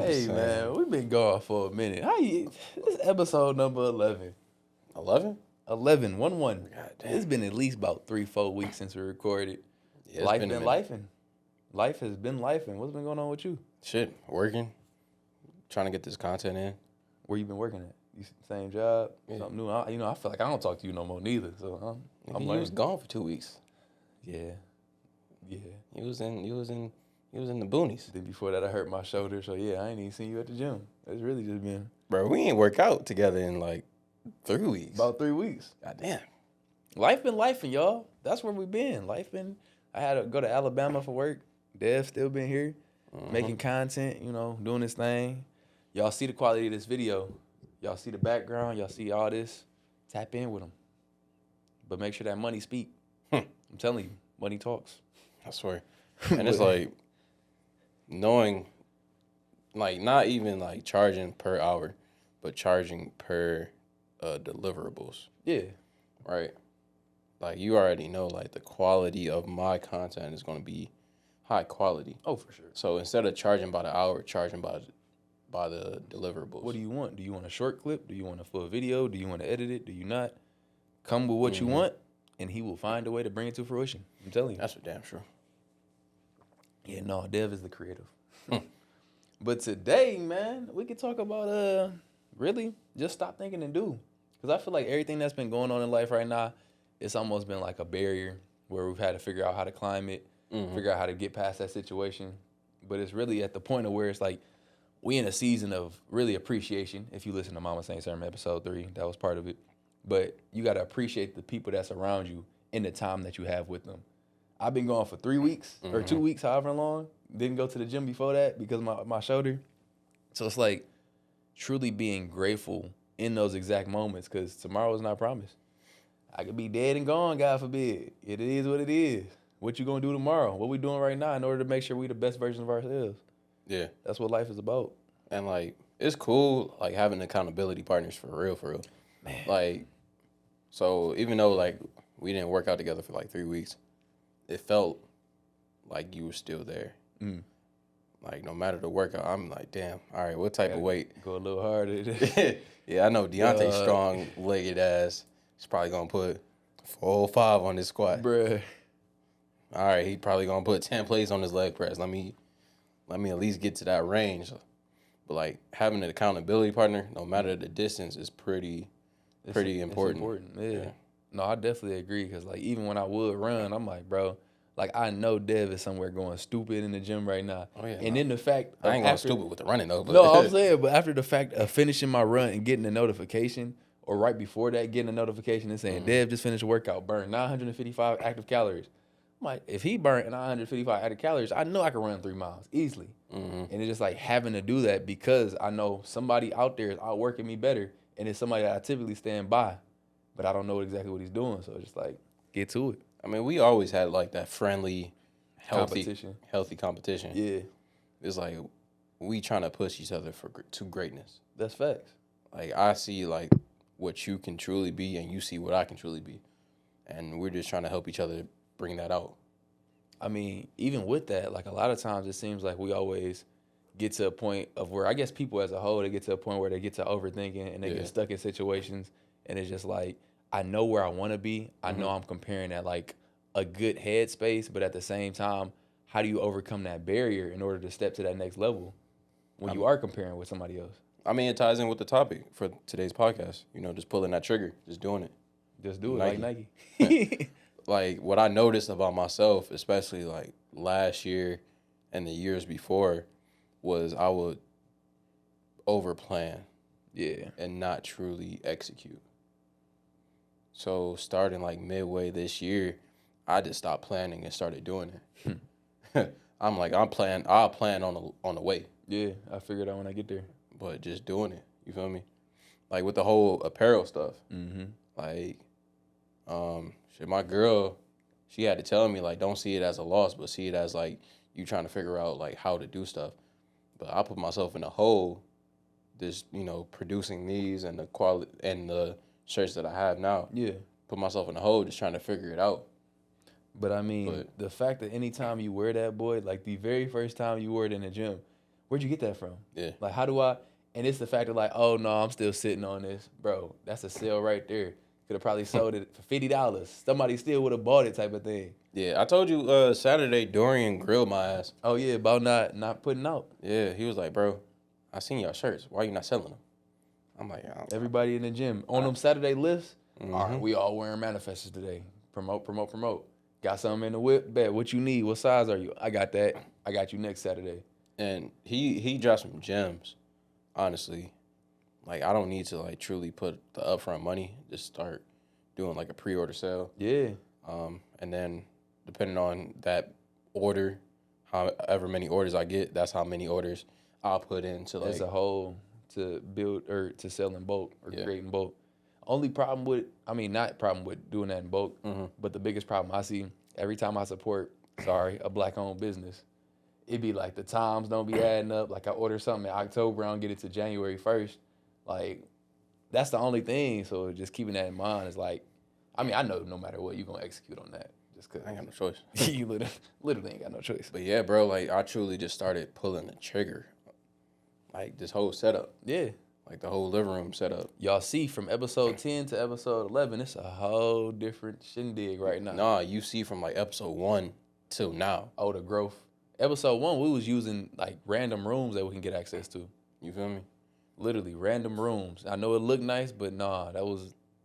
Hey man, we've been going for a minute. This is episode number 11. 11? 11, 1-1. God damn. It's been at least about 3-4 weeks since we recorded. Yeah, Life been lifing. Life has been lifing. What's been going on with you? Shit, working. Trying to get this content in. Where you been working at? You same job? Yeah. Something new? I feel like I don't talk to you no more neither. So I'm He learning. was gone for 2 weeks. Yeah. He was in the boonies. Then before that, I hurt my shoulder. So yeah, I ain't even seen you at the gym. It's really just been Bro, we ain't work out together in like 3 weeks. about 3 weeks. God damn. Life been lifing, y'all. That's where we been. Life been. I had to go to Alabama for work. Dev still been here, making content, doing this thing. Y'all see the quality of this video. Y'all see the background. Y'all see all this. Tap in with them. But make sure that money speak. I'm telling you, money talks. I swear. And it's like knowing, like not even like charging per hour, but charging per deliverables. Yeah. Right? Like you already know like the quality of my content is going to be high quality. Oh, for sure. So instead of charging by the hour, charging by the deliverables. What do you want? Do you want a short clip? Do you want a full video? Do you want to edit it? Do you not? Come with what you want, and he will find a way to bring it to fruition. I'm telling you. That's for damn sure. Yeah, no, Dev is the creative. But today, man, we could talk about really just stop thinking and do. Because I feel like everything that's been going on in life right now, it's almost been like a barrier where we've had to figure out how to climb it, figure out how to get past that situation. But it's really at the point of where it's like we in a season of really appreciation. If you listen to Mama Saint Sermon episode 3, that was part of it. But you got to appreciate the people that's around you in the time that you have with them. I've been going for 3 weeks or 2 weeks, however long. Didn't go to the gym before that because of my shoulder. So it's like truly being grateful in those exact moments because tomorrow is not promised. I could be dead and gone, God forbid. It is what it is. What you gonna do tomorrow? What we doing right now in order to make sure we the best version of ourselves? Yeah. That's what life is about. And like it's cool like having accountability partners for real. Man. Like so even though like we didn't work out together for like 3 weeks, it felt like you were still there. Like no matter the workout, I'm like, damn, all right, what type of weight? Go a little harder. Yeah, I know Deontay's strong-legged ass. He's probably gonna put 405 on his squat. Bruh. All right, he probably gonna put 10 plates on his leg press. Let me at least get to that range. But like having an accountability partner, no matter the distance, is pretty important. It's important, yeah. No, I definitely agree because like even when I would run, I'm like, bro, like I know Dev is somewhere going stupid in the gym right now. Oh, yeah, and then the fact I ain't going stupid with the running though. But No, I'm saying, but after the fact of finishing my run and getting a notification, or right before that, getting a notification and saying, Dev just finished a workout, burned 955 active calories. I'm like, if he burned 955 active calories, I know I could run 3 miles easily. And it's just like having to do that because I know somebody out there is outworking me better, and it's somebody that I typically stand by, but I don't know exactly what he's doing. So it's just like, get to it. I mean, we always had like that friendly, healthy competition. Yeah. It's like we trying to push each other to greatness. That's facts. Like I see like what you can truly be, and you see what I can truly be, and we're just trying to help each other bring that out. I mean, even with that, like a lot of times it seems like we always get to a point of where I guess people as a whole, they get to a point where they get to overthinking and they get stuck in situations, and it's just like, I know where I want to be. I know I'm comparing at like a good headspace, but at the same time, how do you overcome that barrier in order to step to that next level when you are comparing with somebody else? I mean, it ties in with the topic for today's podcast. Just pulling that trigger, just doing it. Just do it like Nike. Like what I noticed about myself, especially like last year and the years before, was I would overplan. Yeah. And not truly execute. So starting like midway this year, I just stopped planning and started doing it. I'm like, I'll plan on the way. Yeah, I figured out when I get there. But just doing it, you feel me? Like with the whole apparel stuff. Like, shit, my girl, she had to tell me like, don't see it as a loss, but see it as like you trying to figure out like how to do stuff. But I put myself in a hole, just producing these and the quality and the shirts that I have now. Yeah. Put myself in a hole just trying to figure it out. But I mean, the fact that anytime you wear that, boy, like the very first time you wore it in the gym, where'd you get that from? Yeah. Like, how do I? And it's the fact of like, oh no, I'm still sitting on this, bro. That's a sale right there. Could have probably sold it for $50. Somebody still would have bought it, type of thing. Yeah, I told you Saturday Dorian grilled my ass. Oh yeah, about not putting out. Yeah, he was like, bro, I seen y'all shirts. Why you not selling them? I'm like, everybody in the gym on them Saturday lifts. All right, we all wearing manifestors today. Promote. Got something in the whip. Bet what you need. What size are you? I got that. I got you next Saturday. And he dropped some gems, honestly. Like, I don't need to, like, truly put the upfront money. Just start doing, like, a pre-order sale. Yeah. And then, depending on that order, however many orders I get, that's how many orders I'll put into, like... As a whole, to build or to sell in bulk or create in bulk. Only problem with, not problem with doing that in bulk, but the biggest problem I see every time I support, a black-owned business, it be like the times don't be adding up. Like, I order something in October, I don't get it to January 1st. Like, that's the only thing. So just keeping that in mind is like, I know no matter what, you're going to execute on that. Just because I ain't got no choice. You literally ain't got no choice. But yeah, bro, like, I truly just started pulling the trigger. Like, this whole setup. Yeah. Like, the whole living room setup. Y'all see, from episode 10 to episode 11, it's a whole different shindig right now. Nah, you see from, like, episode 1 till now. Oh, the growth. Episode 1, we was using, like, random rooms that we can get access to. You feel me? Literally random rooms. I know it looked nice, but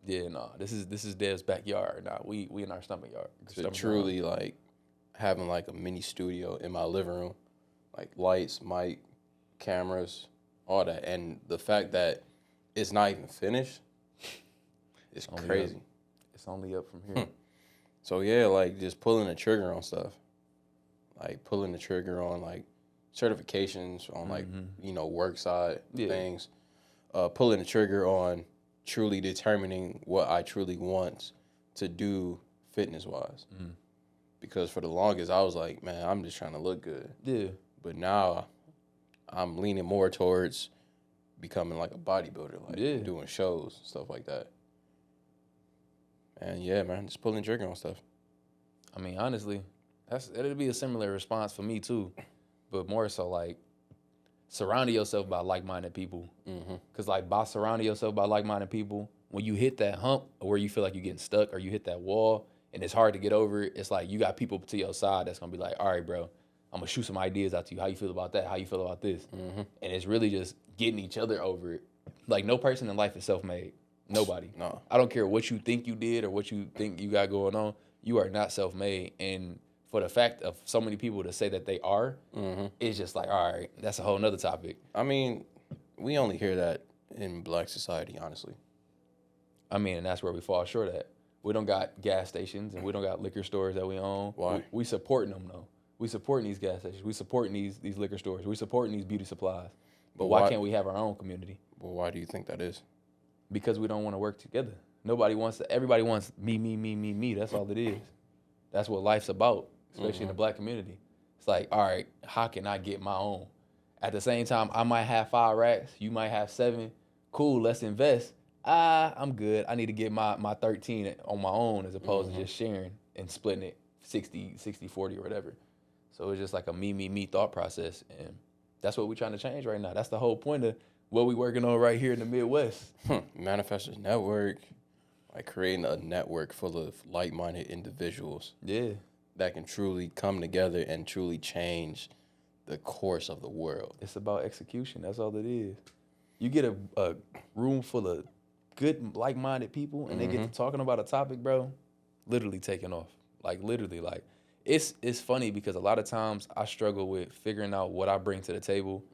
this is Dev's backyard. Nah, we in our stomach yard. To truly like having like a mini studio in my living room, like lights, mic, cameras, all that, and the fact that it's not even finished, it's crazy. It's only up from here. So yeah, like just pulling the trigger on stuff, like pulling the trigger on like certifications on like work side things, pulling the trigger on truly determining what I truly want to do fitness wise, because for the longest I was like, man, I'm just trying to look good. Yeah. But now I'm leaning more towards becoming like a bodybuilder, like doing shows, stuff like that. And yeah, man, just pulling the trigger on stuff. Honestly, it'll be a similar response for me too. But more so, like, surrounding yourself by like-minded people. Because, like, by surrounding yourself by like-minded people, when you hit that hump where you feel like you're getting stuck or you hit that wall and it's hard to get over it, it's like you got people to your side that's going to be like, all right, bro, I'm going to shoot some ideas out to you. How you feel about that? How you feel about this? And it's really just getting each other over it. Like, no person in life is self-made. Nobody. No. I don't care what you think you did or what you think you got going on. You are not self-made. And for the fact of so many people to say that they are, it's just like, all right, that's a whole nother topic. We only hear that in black society, honestly. And that's where we fall short at. We don't got gas stations and we don't got liquor stores that we own. Why? We supporting them, though. We supporting these gas stations. We supporting these liquor stores. We supporting these beauty supplies. But why can't we have our own community? Well, why do you think that is? Because we don't want to work together. Everybody wants me. That's all it is. That's what life's about, especially in the black community. It's like, all right, how can I get my own? At the same time, I might have 5 racks. You might have 7. Cool, let's invest. I'm good. I need to get my 13 on my own as opposed to just sharing and splitting it 60-40 or whatever. So it's just like a me thought process. And that's what we're trying to change right now. That's the whole point of what we're working on right here in the Midwest. Manifestors Network, like creating a network full of like-minded individuals. Yeah. That can truly come together and truly change the course of the world. It's about execution. That's all it is. You get a room full of good, like-minded people, and they get to talking about a topic, bro, literally taking off. Like, literally, like, it's funny because a lot of times I struggle with figuring out what I bring to the table.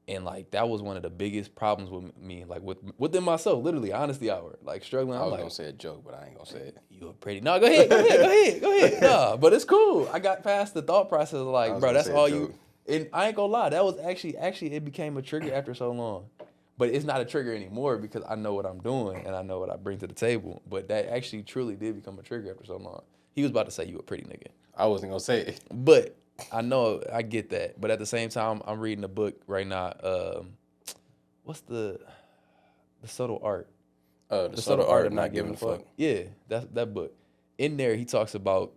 And, like, that was one of the biggest problems with me, like, within myself, literally, honesty hour. Like, struggling. I was like, going to say a joke, but I ain't going to say it. You a pretty... No, go ahead. Nah, but it's cool. I got past the thought process of, like, bro, that's all you... And I ain't gonna lie, that was actually, it became a trigger after so long. But it's not a trigger anymore because I know what I'm doing and I know what I bring to the table. But that actually truly did become a trigger after so long. He was about to say you a pretty nigga. I wasn't going to say it. But I know, I get that. But at the same time, I'm reading a book right now. What's the subtle art? The subtle art of not giving a fuck. Yeah, that book. In there, he talks about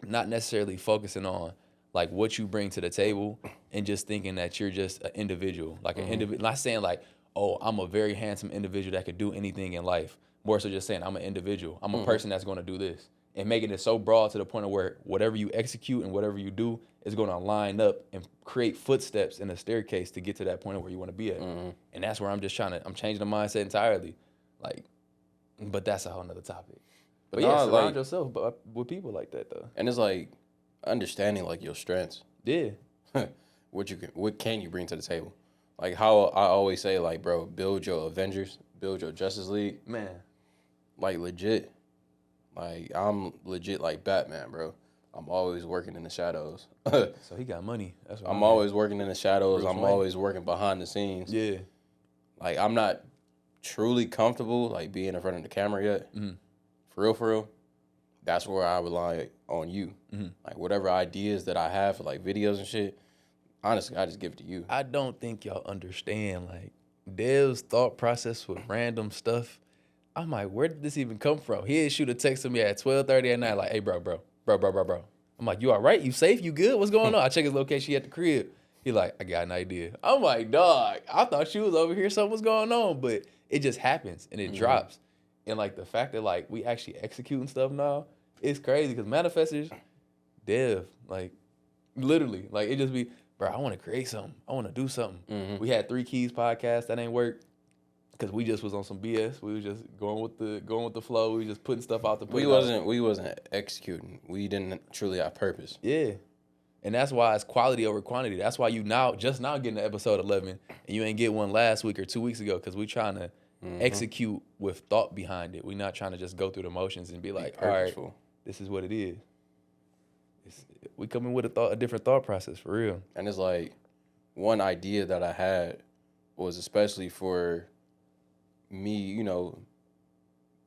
not necessarily focusing on, like what you bring to the table and just thinking that you're just an individual, like an individual. Not saying like, oh, I'm a very handsome individual that could do anything in life. More so just saying I'm an individual. I'm a person that's going to do this, and making it so broad to the point of where whatever you execute and whatever you do is going to line up and create footsteps in a staircase to get to that point of where you want to be at. And that's where I'm just I'm changing the mindset entirely. Like, but that's a whole nother topic. But yeah, surround yourself with people like that though. And it's like understanding like your strengths. Yeah. What can you bring to the table? Like how I always say, like, bro, build your Avengers, build your Justice League. Man. Like legit. Like I'm legit like Batman, bro. I'm always working in the shadows. So he got money. That's what I'm always working in the shadows. Bruce I'm Wayne. always working behind the scenes. Yeah. Like I'm not truly comfortable like being in front of the camera yet. For real. That's where I rely on you. Like whatever ideas that I have for like videos and shit, honestly, I just give it to you. I don't think y'all understand like Dev's thought process with random stuff. I'm like, where did this even come from? He'd shoot a text to me at 12:30 at night, like, hey, bro. I'm like, you all right? You safe? You good? What's going on? I check his location at the crib. He like, I got an idea. I'm like, dog, I thought you was over here. Something was going on. But it just happens and it drops. And like the fact that like we actually executing stuff now, it's crazy because Manifestors, Dev, like literally, like it just be, bro, I want to create something. I want to do something. We had 3 Keys podcast that ain't work. Because we just was on some BS. We was just going with the flow. We was just putting stuff out to put We wasn't executing. We didn't truly have purpose. Yeah. And that's why it's quality over quantity. That's why you just now getting to episode 11 and you ain't get one last week or 2 weeks ago because we trying to execute with thought behind it. We not trying to just go through the motions and be like, all right, this is what it is. We come in with a different thought process for real. And it's like one idea that I had was especially for me, you know,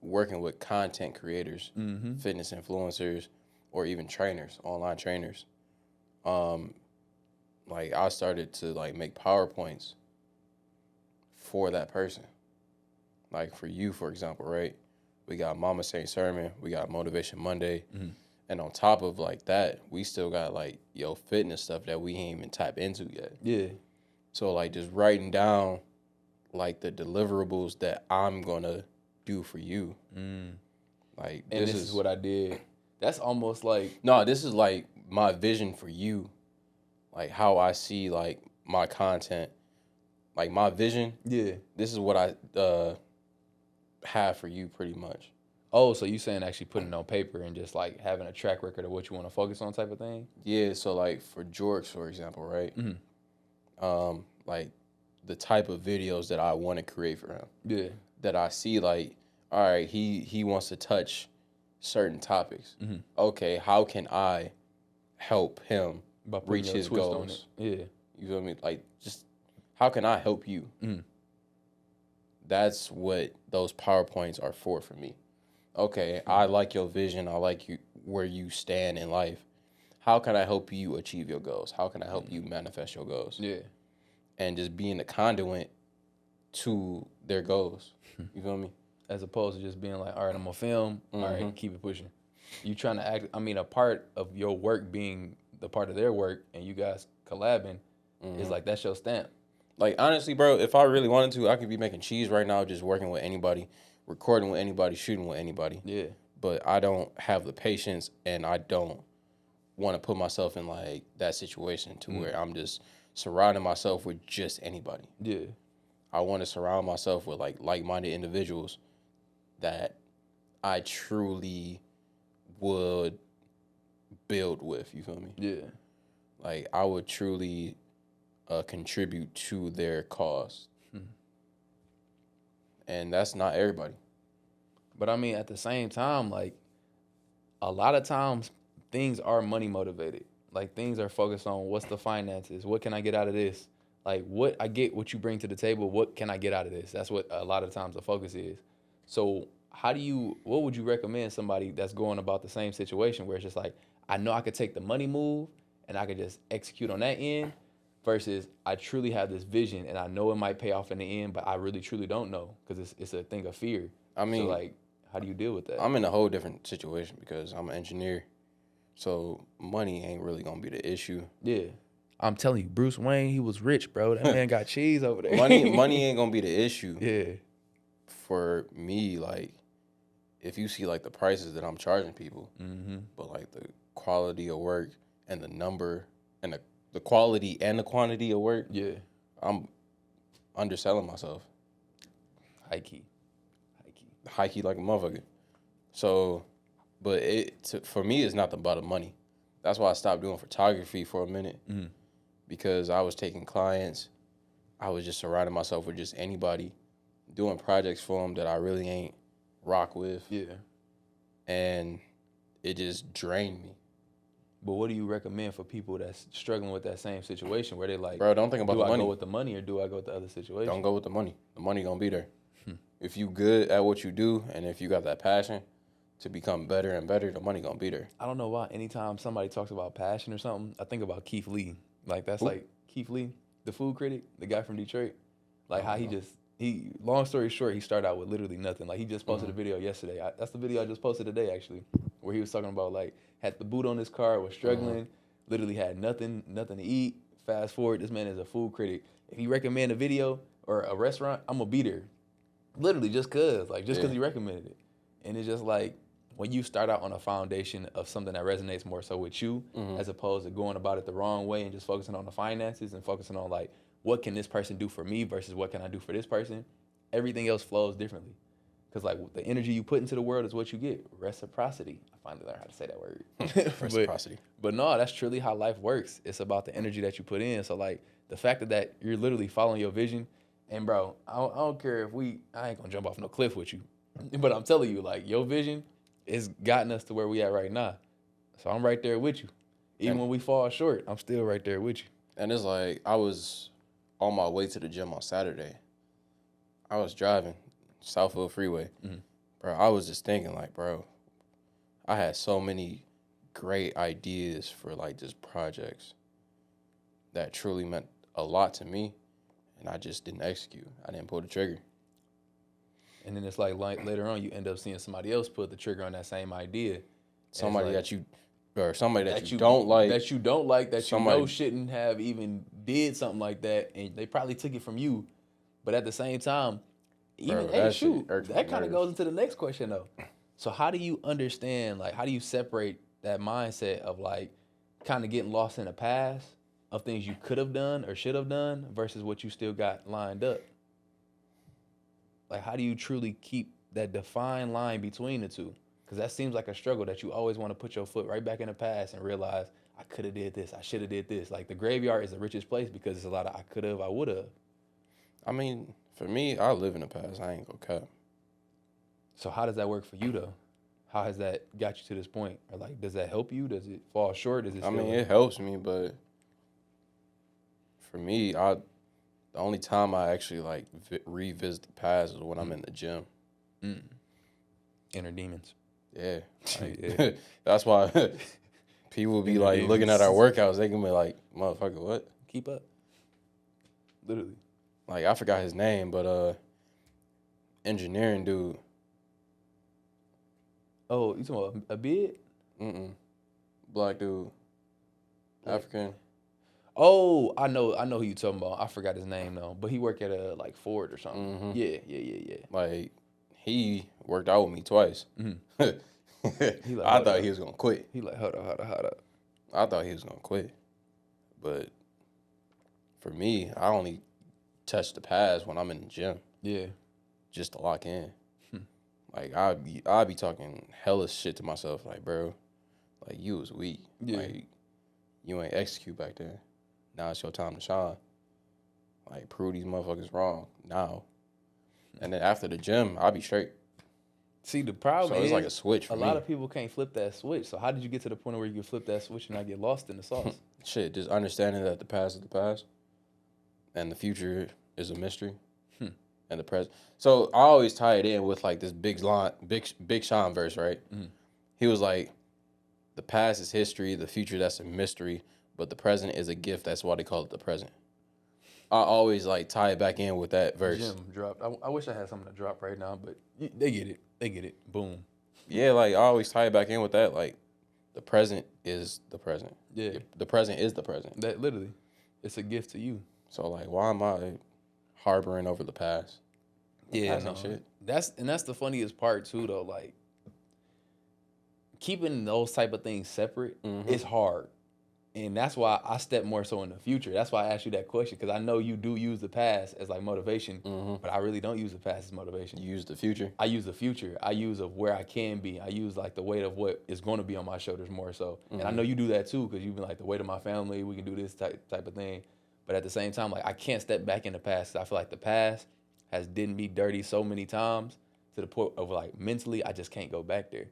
working with content creators, fitness influencers, or even trainers, online trainers. Like I started to like make PowerPoints for that person. Like for you, for example, right? We got Mama Saint Sermon, we got Motivation Monday, and on top of like that, we still got like fitness stuff that we ain't even tap into yet. Yeah. So like just writing down like the deliverables that I'm gonna do for you. Like and this is what I did. That's almost like this is like my vision for you. Like how I see like my content. Like my vision. Yeah. This is what I have for you pretty much. Oh, so you saying actually putting it on paper and just like having a track record of what you want to focus on type of thing? Yeah, so like for George, for example, right? Like the type of videos that I want to create for him. Yeah. That I see like, all right, he wants to touch certain topics. Okay, how can I help him reach his goals? Yeah. You feel me? Like just how can I help you? That's what those PowerPoints are for me. Okay, I like your vision. I like you where you stand in life. How can I help you achieve your goals? How can I help you manifest your goals? Yeah. And just being the conduit to their goals. You feel me? As opposed to just being like, all right, I'm gonna film. All right, keep it pushing. You trying to act. I mean, a part of your work being the part of their work, and you guys collabing is like that's your stamp. Like honestly, bro, if I really wanted to, I could be making cheese right now, just working with anybody, recording with anybody, shooting with anybody. Yeah. But I don't have the patience, and I don't want to put myself in like that situation to where I'm just surrounding myself with just anybody. Yeah. I want to surround myself with like-minded individuals that I truly would build with. You feel me? Yeah. Like I would truly contribute to their cause. And that's not everybody. But I mean, at the same time, like a lot of times things are money motivated. Like things are focused on what's the finances, what can I get out of this? Like what I get, what you bring to the table, what can I get out of this? That's what a lot of times the focus is. So what would you recommend somebody that's going about the same situation where it's just like, I know I could take the money move and I could just execute on that end versus I truly have this vision and I know it might pay off in the end, but I really truly don't know because it's a thing of fear. I mean, so like, how do you deal with that? I'm in a whole different situation because I'm an engineer. So money ain't really gonna be the issue. Yeah. I'm telling you, Bruce Wayne, he was rich, bro. That man got cheese over there. Money ain't gonna be the issue. Yeah. For me, like, if you see like the prices that I'm charging people, but like the quality of work and the number and the quality and the quantity of work, Yeah. I'm underselling myself. High key. High key like a motherfucker. So, but for me, it's not about the money. That's why I stopped doing photography for a minute, because I was taking clients. I was just surrounding myself with just anybody, doing projects for them that I really ain't rock with. Yeah. And it just drained me. But what do you recommend for people that's struggling with that same situation where they like, bro, don't think about the money. Do I go with the money or do I go with the other situation? Don't go with the money. The money gonna be there. If you good at what you do and if you got that passion to become better and better, the money gonna be there. I don't know why. Anytime somebody talks about passion or something, I think about Keith Lee. Like that's like Keith Lee, the food critic, the guy from Detroit. Like how he long story short, he started out with literally nothing. Like he just posted a video yesterday. That's the video I just posted today actually, where he was talking about like had the boot on his car, was struggling, literally had nothing to eat. Fast forward, this man is a food critic. If he recommend a video or a restaurant, I'm gonna be there. Literally just cause he recommended it. And it's just like when you start out on a foundation of something that resonates more so with you, as opposed to going about it the wrong way and just focusing on the finances and focusing on like, what can this person do for me versus what can I do for this person? Everything else flows differently. Because like the energy you put into the world is what you get. Reciprocity. I finally learned how to say that word. Reciprocity. But no, that's truly how life works. It's about the energy that you put in. So like the fact that you're literally following your vision. And bro, I don't care if I ain't gonna jump off no cliff with you. But I'm telling you, like your vision has gotten us to where we at right now. So I'm right there with you. Even when we fall short, I'm still right there with you. And it's like I was on my way to the gym on Saturday. I was driving Southfield Freeway. Bro, I was just thinking like, bro, I had so many great ideas for like just projects that truly meant a lot to me, and I just didn't execute. I didn't pull the trigger. And then it's like later on, you end up seeing somebody else put the trigger on that same idea. Somebody like, that you don't like. That you don't like, that somebody, you know shouldn't have even did something like that, and they probably took it from you. But at the same time, that kind of goes into the next question though. So how do you understand, like, how do you separate that mindset of like kind of getting lost in the past of things you could have done or should have done versus what you still got lined up? Like, how do you truly keep that defined line between the two? Because that seems like a struggle that you always want to put your foot right back in the past and realize, I could have did this, I should have did this. Like, the graveyard is the richest place because it's a lot of I could have, I would have. I mean, for me, I live in the past. I ain't gonna cap. So how does that work for you, though? How has that got you to this point? Or, like, does that help you? Does it fall short? Does it it helps me, but for me, the only time I actually, like, revisit the past is when I'm in the gym. Inner demons. Yeah. Like, that's why people be, like, looking at our workouts. They can be like, motherfucker, what? Keep up. Literally. Like, I forgot his name, but engineering dude. Oh, you talking about a beard? Black dude. African. Oh, I know who you talking about. I forgot his name though, but he worked at like Ford or something. Yeah. Like he worked out with me twice. I thought he was gonna quit. He like, hold up. I thought he was gonna quit, but for me, I only touch the past when I'm in the gym. Yeah, just to lock in. Like I'd be talking hella shit to myself, like, bro, like you was weak. Yeah. Like you ain't execute back then. Now it's your time to shine. Like prove these motherfuckers wrong now. And then after the gym, I'll be straight. See, the problem is it's like a switch for me. A lot of people can't flip that switch. So how did you get to the point where you can flip that switch and not get lost in the sauce? Shit, just understanding that the past is the past and the future is a mystery. And the present. So I always tie it in with like this Big Sean verse, right? He was like, the past is history, the future that's a mystery, but the present is a gift. That's why they call it the present. I always like tie it back in with that verse. Jim dropped. I wish I had something to drop right now, but they get it. Boom. Yeah, like I always tie it back in with that. Like the present is the present. Yeah. The present is the present. That literally, it's a gift to you. So like, why am I harboring over the past? Yeah, past ain't shit. That's the funniest part too, though. Like keeping those type of things separate is hard, and that's why I step more so in the future. That's why I asked you that question, because I know you do use the past as like motivation, but I really don't use the past as motivation. You use the future. I use the future. I use of where I can be. I use like the weight of what is going to be on my shoulders more so. And I know you do that too, because you've been like the weight of my family. We can do this type of thing. But at the same time, like I can't step back in the past, 'cause I feel like the past has done me dirty so many times to the point of like mentally I just can't go back there.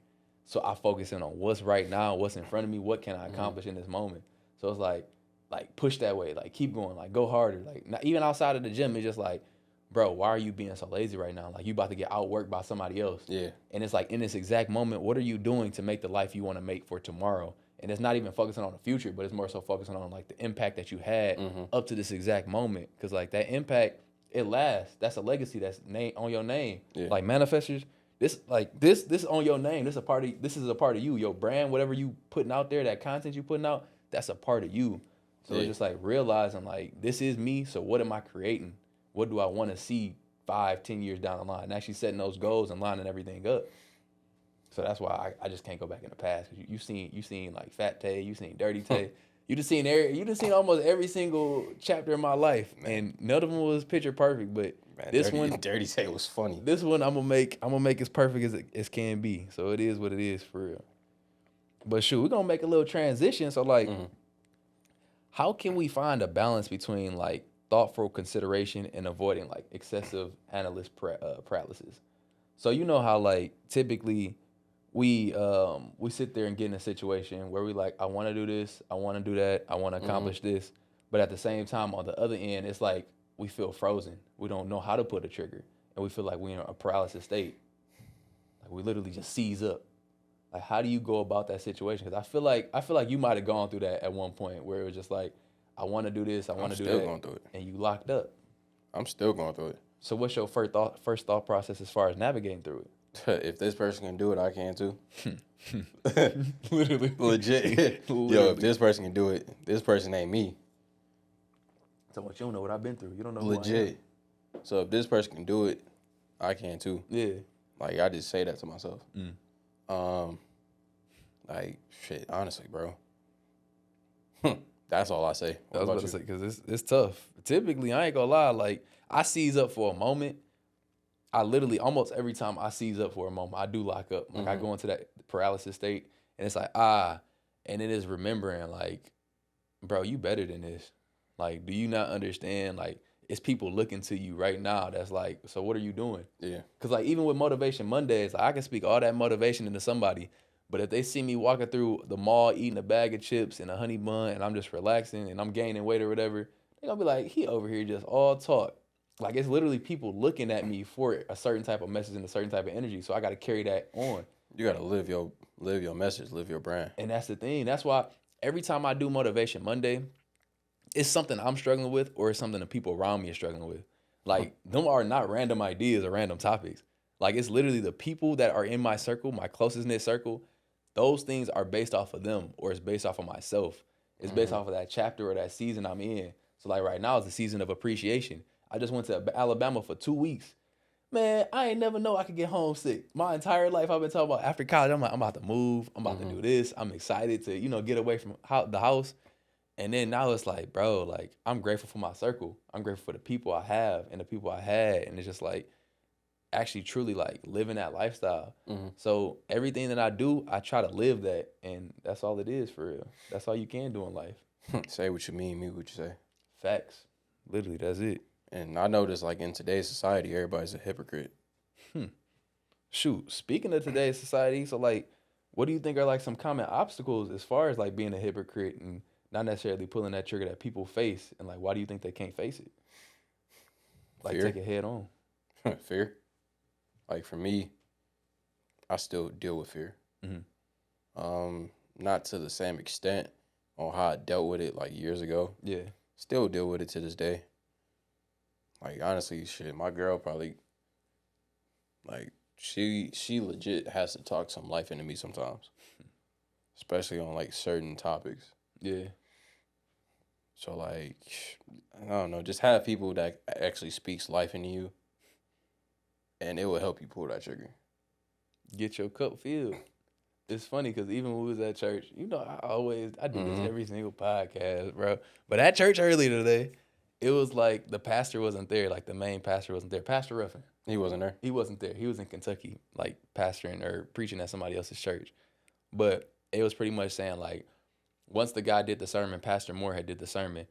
So I focus in on what's right now, what's in front of me, what can I accomplish in this moment. So it's like push that way, like keep going, like go harder. Like not, even outside of the gym, it's just like, bro, why are you being so lazy right now? Like you about to get outworked by somebody else. Yeah. And it's like in this exact moment, what are you doing to make the life you want to make for tomorrow? And it's not even focusing on the future, but it's more so focusing on like the impact that you had up to this exact moment. Because like that impact, it lasts. That's a legacy that's on your name. Yeah. Like Manifestors, this is on your name. This is a part of you. Your brand, whatever you putting out there, that content you putting out, that's a part of you. So it's just like realizing like this is me. So what am I creating? What do I want to see 5-10 years down the line? And actually setting those goals and lining everything up. So that's why I just can't go back in the past. Cause you seen like Fat Tay, you seen Dirty Tay, you just seen almost every single chapter of my life, and none of them was picture perfect. But Dirty Tay was funny. This one I'm gonna make as perfect as can be. So it is what it is for real. But shoot, we're gonna make a little transition. So like, how can we find a balance between like thoughtful consideration and avoiding like excessive analyst paralysis? So you know how like typically we sit there and get in a situation where we like, I want to do this, I want to do that, I want to accomplish this, but at the same time on the other end, it's like we feel frozen. We don't know how to put a trigger, and we feel like we're in a paralysis state. Like we literally just seize up. Like how do you go about that situation? Because I feel like you might have gone through that at one point where it was just like, I want to do this, I want to do that. I'm still going through it. And you locked up. I'm still going through it. So what's your first thought process as far as navigating through it? If this person can do it, I can too. Literally. Legit. Yo, if this person can do it, this person ain't me. So what, you don't know what I've been through. You don't know Legit. So if this person can do it, I can too. Yeah. Like I just say that to myself. Like shit, honestly, bro. That's all I say. I was about to say, because it's tough. Typically, I ain't gonna lie, like I seize up for a moment. I literally almost every time I seize up for a moment, I do lock up. Like I go into that paralysis state, and it's like and it is remembering like, bro, you better than this. Like, do you not understand? Like, it's people looking to you right now. That's like, so what are you doing? Yeah. Because like even with Motivation Mondays, like, I can speak all that motivation into somebody, but if they see me walking through the mall eating a bag of chips and a honey bun, and I'm just relaxing and I'm gaining weight or whatever, they're gonna be like, he over here just all talk. Like, it's literally people looking at me for a certain type of message and a certain type of energy. So I got to carry that on. You got to live your message, live your brand. And that's the thing. That's why every time I do Motivation Monday, it's something I'm struggling with, or it's something the people around me are struggling with. Like, them are not random ideas or random topics. Like, it's literally the people that are in my circle, my closest knit circle. Those things are based off of them, or it's based off of myself. It's based off of that chapter or that season I'm in. So like right now is the season of appreciation. I just went to Alabama for 2 weeks. Man, I ain't never know I could get homesick. My entire life I've been talking about after college, I'm like, I'm about to move. I'm about to do this. I'm excited to, get away from the house. And then now it's like, bro, like I'm grateful for my circle. I'm grateful for the people I have and the people I had. And it's just like actually truly like living that lifestyle. So everything that I do, I try to live that. And that's all it is for real. That's all you can do in life. Say what you mean what you say. Facts. Literally, that's it. And I notice, like, in today's society, everybody's a hypocrite. Shoot, speaking of today's society, so, like, what do you think are, like, some common obstacles as far as, like, being a hypocrite and not necessarily pulling that trigger that people face? And, like, why do you think they can't face it? Like, Fear. Take it head on. Fear. Like, for me, I still deal with fear. Not to the same extent on how I dealt with it, like, years ago. Yeah. Still deal with it to this day. Like, honestly, shit, my girl probably, like, she legit has to talk some life into me sometimes. especially on like certain topics. Yeah. So like, I don't know, just have people that actually speaks life into you, and it will help you pull that trigger. Get your cup filled. It's funny because even when we was at church, you know, I do this every single podcast, bro. But at church earlier today, it was like the pastor wasn't there, like the main pastor wasn't there. Pastor Ruffin. He wasn't there. He wasn't there. He was in Kentucky, like pastoring or preaching at somebody else's church. But it was pretty much saying like, once the guy did the sermon, Pastor Moore did the sermon,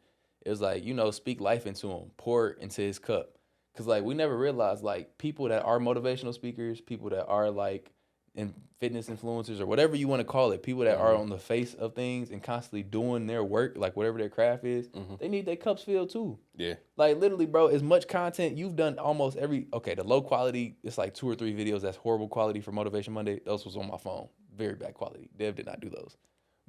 it was like, you know, speak life into him, pour it into his cup. Because, like, we never realized, like, people that are motivational speakers, people that are, like, in fitness influencers or whatever you want to call it, people that are on the face of things and constantly doing their work, like, whatever their craft is, they need their cups filled, too. Yeah. Like, literally, bro, as much content, you've done almost the low quality, it's like 2 or 3 videos that's horrible quality for Motivation Monday. Those was on my phone. Very bad quality. Dev did not do those.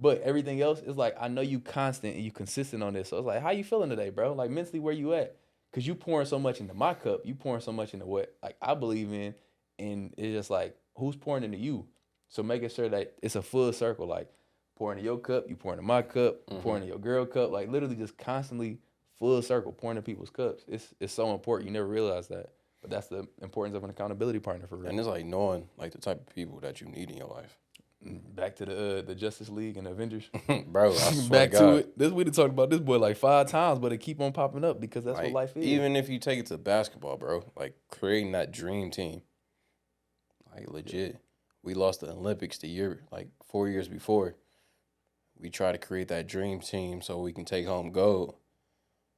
But everything else is like, I know you constant and you consistent on this. So it's like, how you feeling today, bro? Like mentally, where you at? Because you pouring so much into my cup. You pouring so much into what like I believe in. And it's just like, who's pouring into you? So making sure that it's a full circle. Like pouring into your cup, you pouring into my cup, pouring into your girl cup. Like literally just constantly full circle, pouring into people's cups. It's so important. You never realize that. But that's the importance of an accountability partner for real. And it's like knowing like the type of people that you need in your life. Back to the Justice League and Avengers. Bro, I swear Back to God. to it. We done talked about this boy like 5 times, but it keep on popping up because that's like, what life is. Even if you take it to basketball, bro, like creating that dream team. Like legit. Yeah. We lost the Olympics the year, like 4 years before. We try to create that dream team so we can take home gold.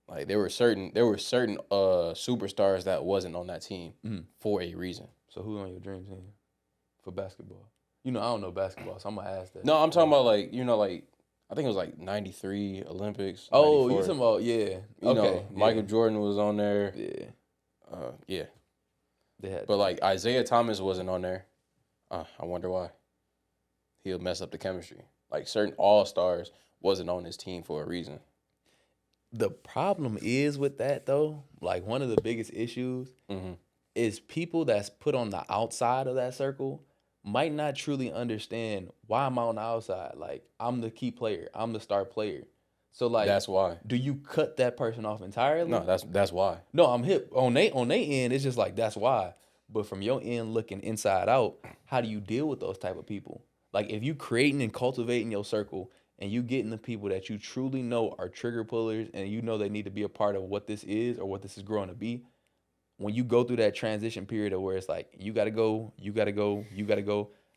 Like there were certain superstars that wasn't on that team for a reason. So who on your dream team for basketball? You know, I don't know basketball, so I'm going to ask that. No, I'm talking about, like, you know, like, I think it was, like, 93 Olympics. Oh, 94. you talking about, yeah. You know, Michael Jordan was on there. Yeah. Yeah. They had but, like, Isaiah Thomas wasn't on there. I wonder why. He'll mess up the chemistry. Like, certain all-stars wasn't on his team for a reason. The problem is with that, though, like, one of the biggest issues is people that's put on the outside of that circle might not truly understand why I'm on the outside. Like, I'm the key player. I'm the star player. So, like, that's why. Do you cut that person off entirely? No, that's why. No, I'm hip. On they end, it's just like, that's why. But from your end looking inside out, how do you deal with those type of people? Like, if you creating and cultivating your circle and you getting the people that you truly know are trigger pullers and you know they need to be a part of what this is or what this is growing to be, when you go through that transition period of where it's like, you got to go,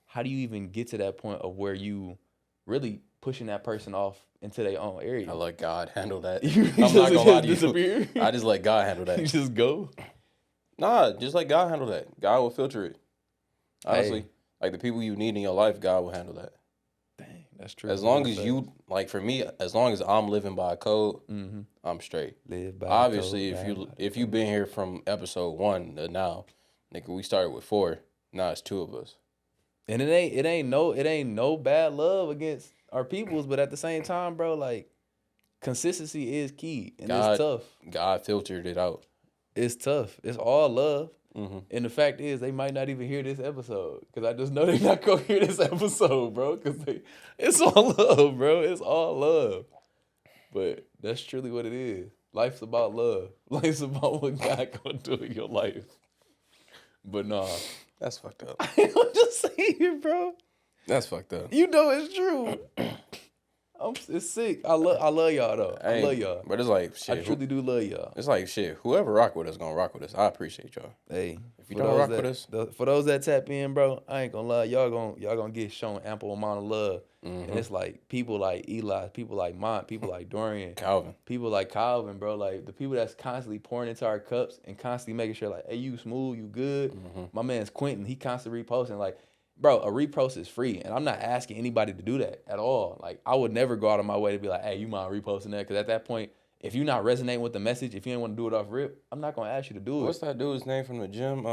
how do you even get to that point of where you really pushing that person off into their own area? I let God handle that. I'm not going to lie to disappear? you. I just let God handle that. You just go? Nah, just let God handle that. God will filter it. Honestly, like the people you need in your life, God will handle that. Dang, that's true. As long as you, like for me, as long as I'm living by a code, I'm straight. Live by Obviously, code, if you've been here from episode 1 to now, nigga, we started with 4. Now it's 2 of us. And it ain't no bad love against our peoples, but at the same time, bro, like consistency is key, and it's tough. God filtered it out. It's tough. It's all love. And the fact is, they might not even hear this episode because I just know they're not gonna hear this episode, bro. Because it's all love, bro. It's all love. But that's truly what it is. Life's about love. Life's about what God gonna do in your life. But nah, that's fucked up. I'm just saying, bro. That's fucked up. You know it's true. It's sick. I love y'all though. I love y'all. But it's like shit. I truly do love y'all. It's like shit. Whoever rock with us gonna rock with us. I appreciate y'all. Hey, if you don't rock with us, for those that tap in, bro, I ain't gonna lie. Y'all gonna get shown ample amount of love. And it's like people like Eli, people like Mont, people like Dorian, people like Calvin, bro. Like the people that's constantly pouring into our cups and constantly making sure like, hey, you smooth, you good. My man's Quentin. He constantly reposting like. Bro, a repost is free, and I'm not asking anybody to do that at all. Like, I would never go out of my way to be like, hey, you mind reposting that? Because at that point, if you're not resonating with the message, if you ain't want to do it off rip, I'm not going to ask you to do it. What's that dude's name from the gym?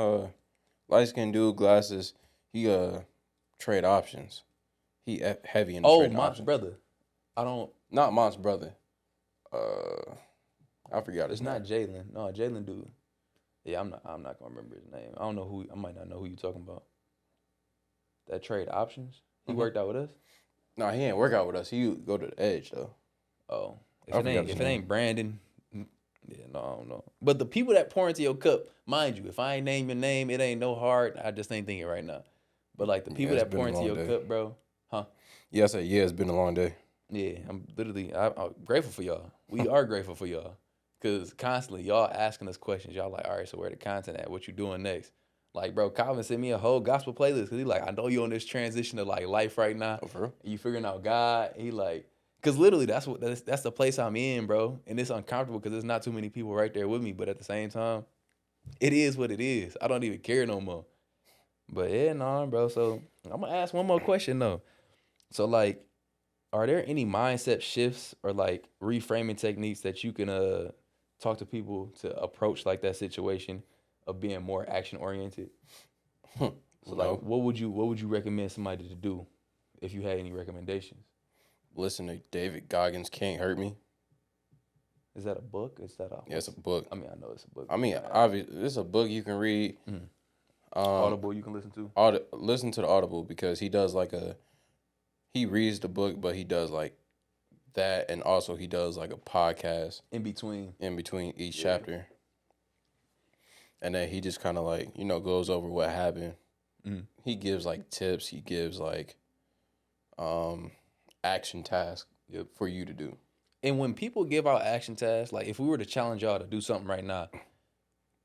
Light-skinned dude, glasses. He trade options. He heavy in the trade options. Oh, Mont's brother. Not Mont's brother. I forgot his name. It's not Jalen. No, Jalen dude. Yeah, I'm not going to remember his name. I might not know who you're talking about. That trade options. He worked out with us. Nah, he ain't work out with us. He go to the Edge though. Oh, I forgot his if it name. ain't Brandon, yeah, no, I don't know. But the people that pour into your cup, mind you, if I ain't name your name, it ain't no hard. I just ain't thinking right now. But like the people it's that been pour a into long your day. cup, bro, huh? Yeah, I said, yeah, it's been a long day. Yeah, I'm grateful for y'all. We are grateful for y'all. Because constantly, y'all asking us questions. Y'all like, all right, so where the content at? What you doing next? Like, bro, Calvin sent me a whole gospel playlist. Because he like, I know you on this transition of like life right now. Oh, for real? And you figuring out God. He like, because literally, that's the place I'm in, bro. And it's uncomfortable because there's not too many people right there with me. But at the same time, it is what it is. I don't even care no more. But yeah, no, bro. So I'm going to ask one more question, though. So, like, are there any mindset shifts or like reframing techniques that you can talk to people to approach like that situation of being more action oriented? So like what would you recommend somebody to do if you had any recommendations? Listen to David Goggins' Can't Hurt Me. Is that a book? Is that a Yeah, it's a book. I mean, I know it's a book. I mean, obviously, it's a book you can read. Audible you can listen to? Listen to the Audible because he does like he reads the book, but he does like that, and also he does like a podcast In between each chapter, and then he just kind of like goes over what happened. He gives like tips. He gives like action tasks for you to do. And when people give out action tasks, like if we were to challenge y'all to do something right now,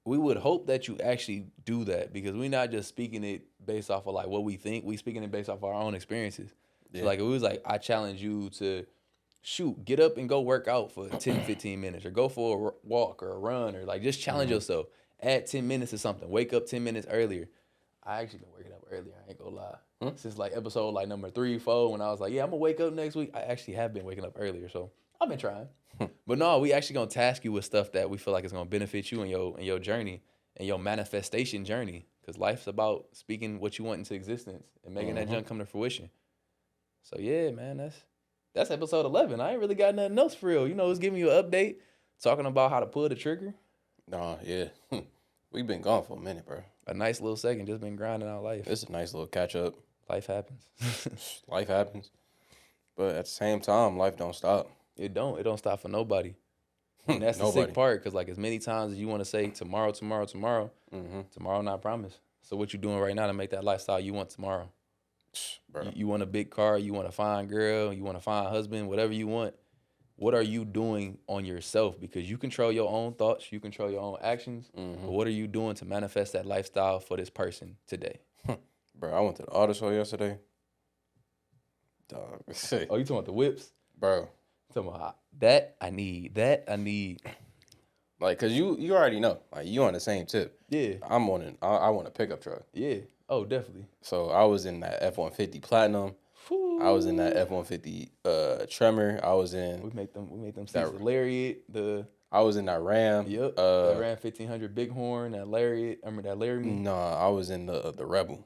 we would hope that you actually do that because we're not just speaking it based off of like what we think. We speaking it based off our own experiences. Yeah. So like it was like, I challenge you to get up and go work out for 10, 15 minutes or go for a walk or a run or like just challenge yourself. Add 10 minutes or something. Wake up 10 minutes earlier. I actually been waking up earlier. I ain't gonna lie. Since like episode like number 3, 4, when I was like, yeah, I'm gonna wake up next week. I actually have been waking up earlier. So I've been trying. But no, we actually gonna task you with stuff that we feel like is gonna benefit you in your journey and your manifestation journey. Because life's about speaking what you want into existence and making that junk come to fruition. So yeah, man, that's episode 11. I ain't really got nothing else for real. It's giving you an update, talking about how to pull the trigger. Nah, yeah. We've been gone for a minute, bro. A nice little second, just been grinding out life. It's a nice little catch up. Life happens. Life happens. But at the same time, life don't stop. It don't stop for nobody. And that's the sick part, because like as many times as you want to say tomorrow, tomorrow not promised. So what you doing right now to make that lifestyle you want tomorrow? Bro. You want a big car, you want a fine girl, you want a fine husband, whatever you want. What are you doing on yourself? Because you control your own thoughts, you control your own actions. But what are you doing to manifest that lifestyle for this person today? Bro, I went to the auto show yesterday. Dog. Oh, you talking about the whips? Bro. Talking about that I need. Like, cause you already know. Like, you on the same tip. Yeah. I want a pickup truck. Yeah. Oh, definitely. So I was in that F-150 Platinum. Whew. I was in that F-150 Tremor. I was in. We make them seats. The Lariat. I was in that Ram. Yep. That Ram 1500 Bighorn. That Lariat. Remember that Laramie? Nah, I was in the Rebel.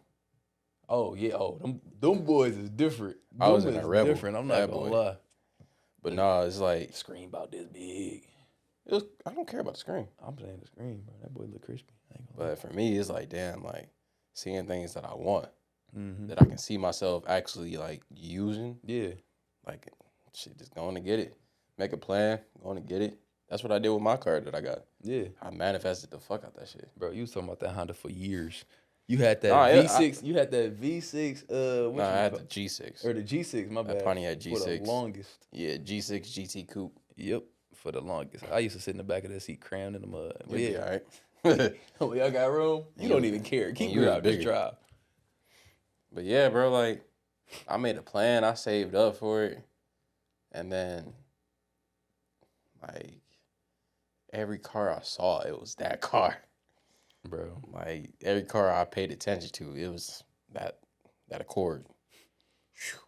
Oh yeah. Oh, them boys is different. I was in that Rebel. Different. I'm not gonna lie. But nah, it's like screen about this big. I don't care about the screen. I'm playing the screen, bro. That boy look crispy. But for me, it's like damn, like seeing things that I want, that I can see myself actually like using. Yeah. Like shit, just going to get it. Make a plan, going to get it. That's what I did with my car that I got. Yeah. I manifested the fuck out that shit. Bro, you was talking about that Honda for years. You had that V6. You had that V6. I had the G6. Or the G6, my bad. I probably had G6. For the longest. Yeah, G6 GT Coupe. Yep, for the longest. I used to sit in the back of that seat crammed in the mud. But yeah, all right. Oh, y'all got room? You don't even care. Keep you out this drive. But yeah, bro, like, I made a plan. I saved up for it. And then, like, every car I saw, it was that car. Bro. Like, every car I paid attention to, it was that Accord. Whew.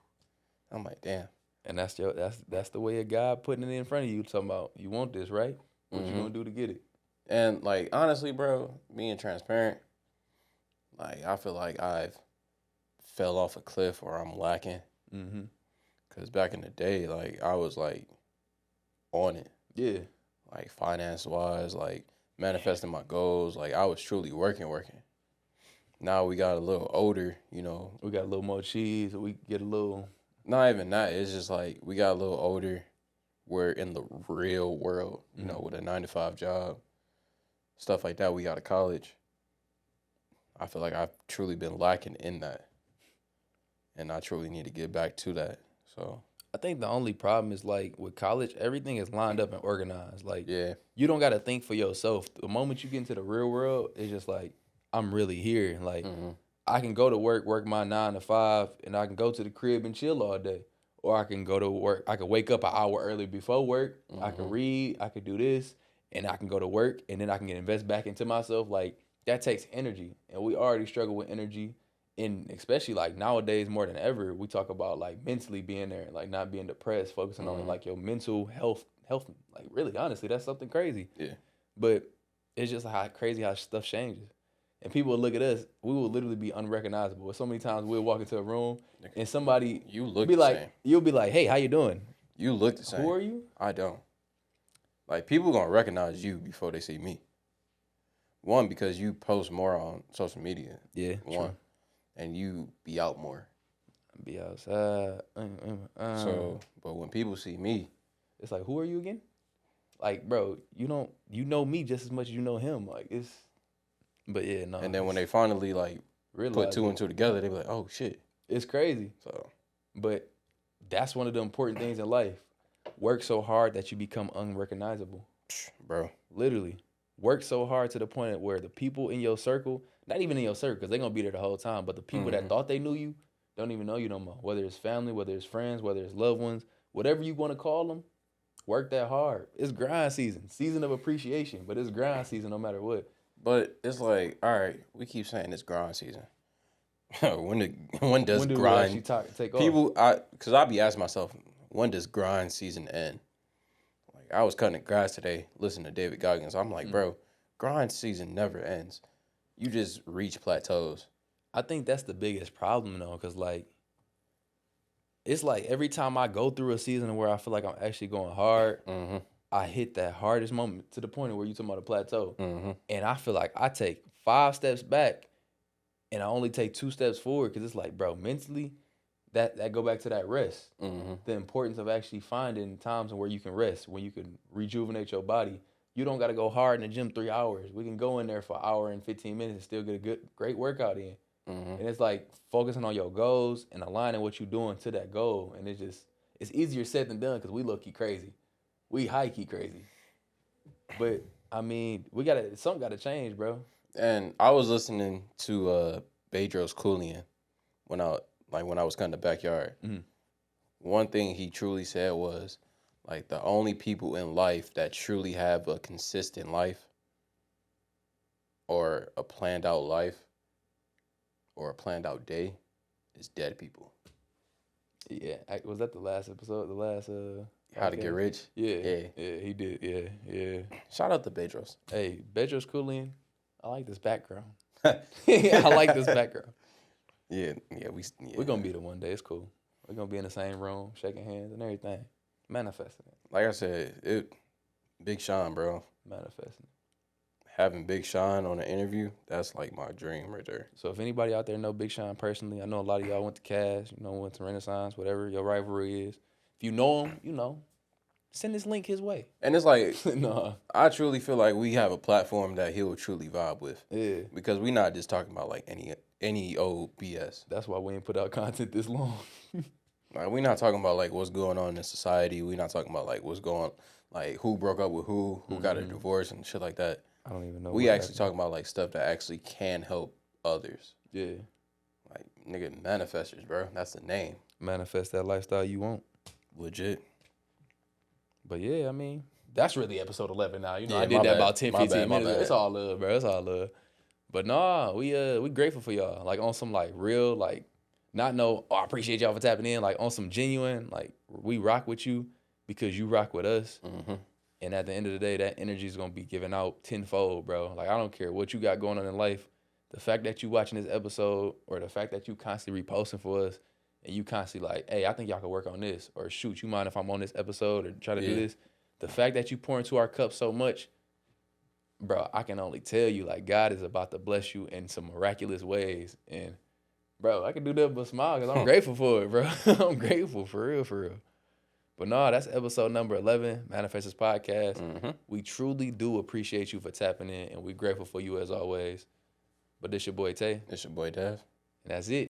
I'm like, damn. And that's the way of God putting it in front of you, talking about, you want this, right? What you gonna do to get it? And, like, honestly, bro, being transparent, like, I feel like I've fell off a cliff or I'm lacking. Because back in the day, like, I was, like, on it. Yeah. Like, finance-wise, like, manifesting my goals. Like, I was truly working. Now we got a little older, We got a little more cheese. We get a little Not even that. It's just like we got a little older. We're in the real world, you know, with a 9-to-5 job, stuff like that. We out of college. I feel like I've truly been lacking in that, and I truly need to get back to that. So I think the only problem is like with college, everything is lined up and organized. Like, yeah, you don't got to think for yourself. The moment you get into the real world, it's just like, I'm really here. Like, I can go to work my 9 to 5, and I can go to the crib and chill all day. Or I can go to work. I can wake up an hour early before work. I can read. I can do this, and I can go to work, and then I can invest back into myself. Like, that takes energy, and we already struggle with energy. And especially like nowadays more than ever, we talk about like mentally being there, like not being depressed, focusing on like your mental health. Like, really, honestly, that's something crazy. Yeah. But it's just how crazy how stuff changes. And people will look at us, we will literally be unrecognizable. So many times we'll walk into a room and somebody You look be the like, same. You'll be like, hey, how you doing? You look the same. Who are you? I don't. Like, people gonna recognize you before they see me. One, because you post more on social media. Yeah, One. true. And you be out more. Be outside. So, but when people see me, it's like, who are you again? Like, bro, you know me just as much as you know him. Like, it's, but yeah, no. and then when they finally like put two and two together, they be like, oh shit. It's crazy. So, but that's one of the important things in life. Work so hard that you become unrecognizable. bro. Literally. Work so hard to the point where the people in your circle, not even in your circle, because they're going to be there the whole time, but the people that thought they knew you don't even know you no more. Whether it's family, whether it's friends, whether it's loved ones, whatever you want to call them, work that hard. It's grind season of appreciation, but it's grind season no matter what. But it's like, all right, we keep saying it's grind season. when does do grind we actually take off? people? Because I be asking myself, when does grind season end? Like, I was cutting grass today, listening to David Goggins. I'm like, bro, grind season never ends. You just reach plateaus. I think that's the biggest problem though, because like, it's like every time I go through a season where I feel like I'm actually going hard, I hit that hardest moment to the point where you talking about a plateau. And I feel like I take 5 steps back and I only take 2 steps forward, because it's like, bro, mentally, that go back to that rest. The importance of actually finding times where you can rest, when you can rejuvenate your body. You don't got to go hard in the gym 3 hours. We can go in there for an hour and 15 minutes and still get a great workout in. And it's like focusing on your goals and aligning what you're doing to that goal. And it's easier said than done, because we low-key crazy. We high-key crazy. But, I mean, something got to change, bro. And I was listening to Bedros Keuilian when I was cutting the backyard. One thing he truly said was, like, the only people in life that truly have a consistent life or a planned out life or a planned out day is dead people. Yeah, was that the last episode? The last How to Get Rich? Yeah, he did. Yeah. Shout out to Bedros. Hey, Bedros Keuilian, I like this background. I like this background. Yeah. We're gonna be there one day. It's cool. We're gonna be in the same room, shaking hands and everything, manifesting it. Like I said, Big Sean, bro. Manifesting it. Having Big Sean on an interview, that's like my dream right there. So if anybody out there know Big Sean personally, I know a lot of y'all went to Cash, went to Renaissance, whatever your rivalry is. If you know him, send this link his way. And it's like, no, I truly feel like we have a platform that he'll truly vibe with. Yeah. Because we're not just talking about like any old BS. That's why we ain't put out content this long. Like, we're not talking about like what's going on in society. We're not talking about like what's going, like who broke up with who got a divorce and shit like that. I don't even know. We actually talking about like stuff that actually can help others. Yeah. Like, nigga, Manifestors, bro. That's the name. Manifest that lifestyle you want. Legit. But yeah, I mean, that's really episode 11 now. Yeah, I did that bad. about 10, 15 My minutes. bad. It's all love, bro. It's all love. But nah, we grateful for y'all. Like, on some like real, like, not no, I appreciate y'all for tapping in. Like, on some genuine, like, we rock with you because you rock with us. And at the end of the day, that energy is going to be given out tenfold, bro. Like, I don't care what you got going on in life. The fact that you watching this episode, or the fact that you constantly reposting for us, and you constantly like, hey, I think y'all can work on this. Or shoot, you mind if I'm on this episode or try to do this? The fact that you pour into our cup so much, bro, I can only tell you, like, God is about to bless you in some miraculous ways. And, Bro, I can do that but smile because I'm grateful for it, bro. I'm grateful, for real, for real. But no, that's episode number 11, Manifestors Podcast. Mm-hmm. We truly do appreciate you for tapping in, and we're grateful for you as always. But this your boy Tay. It's your boy Dev. And that's it.